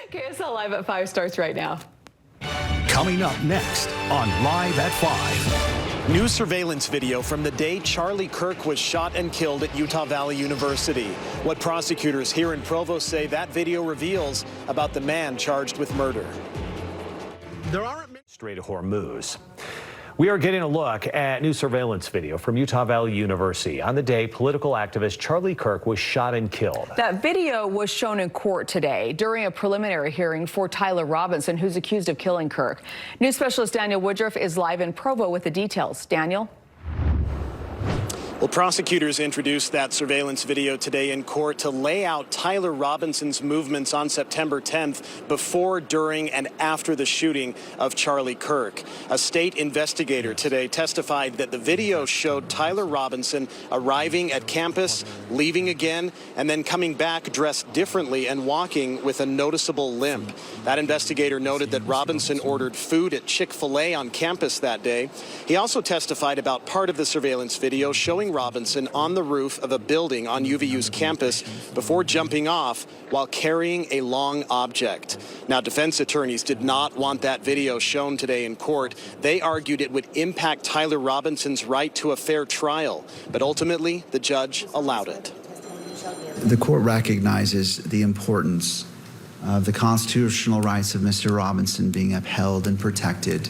KSL Live at 5 starts right now. Coming up next on Live at 5. New surveillance video from the day Charlie Kirk was shot and killed at Utah Valley University. What prosecutors here in Provo say that video reveals about the man charged with murder. There aren't Strait of Hormuz. We are getting a look at new surveillance video from Utah Valley University on the day political activist Charlie Kirk was shot and killed. That video was shown in court today during a preliminary hearing for Tyler Robinson, who's accused of killing Kirk. News specialist Daniel Woodruff is live in Provo with the details. Daniel? Well, prosecutors introduced that surveillance video today in court to lay out Tyler Robinson's movements on September 10th before, during, and after the shooting of Charlie Kirk. A state investigator today testified that the video showed Tyler Robinson arriving at campus, leaving again, and then coming back dressed differently and walking with a noticeable limp. That investigator noted that Robinson ordered food at Chick-fil-A on campus that day. He also testified about part of the surveillance video showing Robinson on the roof of a building on UVU's campus before jumping off while carrying a long object. Now, defense attorneys did not want that video shown today in court. They argued it would impact Tyler Robinson's right to a fair trial, but ultimately the judge allowed it. The court recognizes the importance of the constitutional rights of Mr. Robinson being upheld and protected.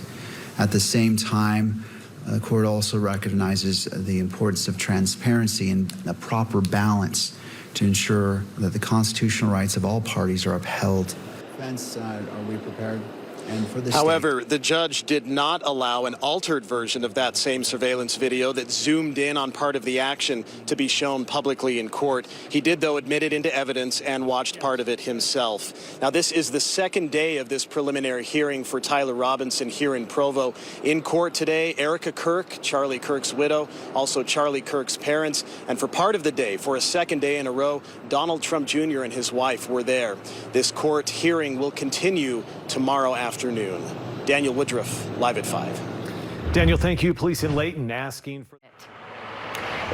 At the same time, the court also recognizes the importance of transparency and a proper balance to ensure that the constitutional rights of all parties are upheld. Defense, are we prepared? And for the However, the judge did not allow an altered version of that same surveillance video that zoomed in on part of the action to be shown publicly in court. He did, though, admit it into evidence and watched part of it himself. Now, this is the second day of this preliminary hearing for Tyler Robinson here in Provo. In court today, Erica Kirk, Charlie Kirk's widow, also Charlie Kirk's parents, and for part of the day, for a second day in a row, Donald Trump Jr. and his wife were there. This court hearing will continue tomorrow afternoon. Daniel Woodruff, live at 5. Daniel, thank you. Police in Layton asking for...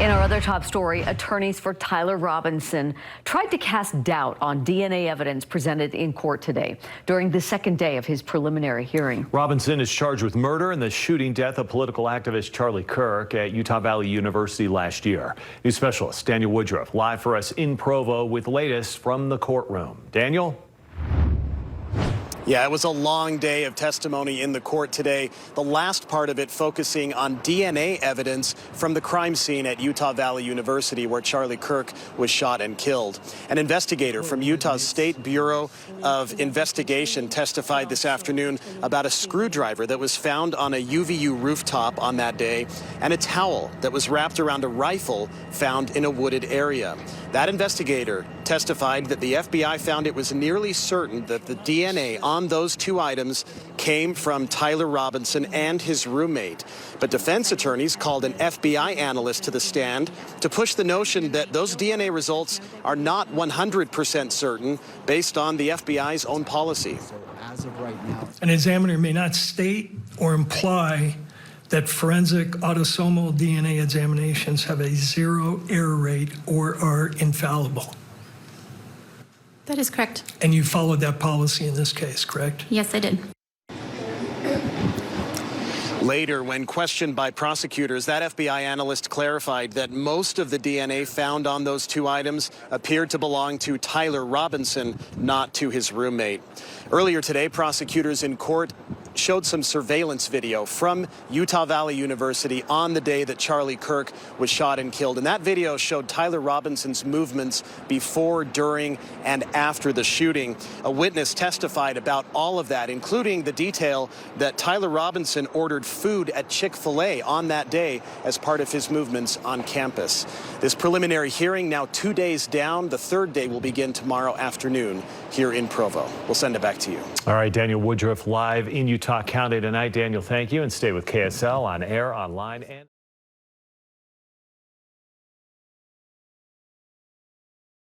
In our other top story, attorneys for Tyler Robinson tried to cast doubt on DNA evidence presented in court today during the second day of his preliminary hearing. Robinson is charged with murder in the shooting death of political activist Charlie Kirk at Utah Valley University last year. News specialist Daniel Woodruff live for us in Provo with the latest from the courtroom. Daniel? Yeah, it was a long day of testimony in the court today, the last part of it focusing on DNA evidence from the crime scene at Utah Valley University where Charlie Kirk was shot and killed. An investigator from Utah's State Bureau of Investigation testified this afternoon about a screwdriver that was found on a UVU rooftop on that day and a towel that was wrapped around a rifle found in a wooded area. That investigator testified that the FBI found it was nearly certain that the DNA on those two items came from Tyler Robinson and his roommate. But defense attorneys called an FBI analyst to the stand to push the notion that those DNA results are not 100% certain based on the FBI's own policy. As of right now, an examiner may not state or imply that forensic autosomal DNA examinations have a zero error rate or are infallible. That is correct. And you followed that policy in this case, correct? Yes, I did. Later, when questioned by prosecutors, that FBI analyst clarified that most of the DNA found on those two items appeared to belong to Tyler Robinson, not to his roommate. Earlier today, prosecutors in court showed some surveillance video from Utah Valley University on the day that Charlie Kirk was shot and killed. And that video showed Tyler Robinson's movements before, during, and after the shooting. A witness testified about all of that, including the detail that Tyler Robinson ordered food at Chick-fil-A on that day as part of his movements on campus. This preliminary hearing now 2 days down. The third day will begin tomorrow afternoon here in Provo. We'll send it back to you. All right, Daniel Woodruff live in Utah County tonight. Daniel, thank you, and stay with KSL on air, online, and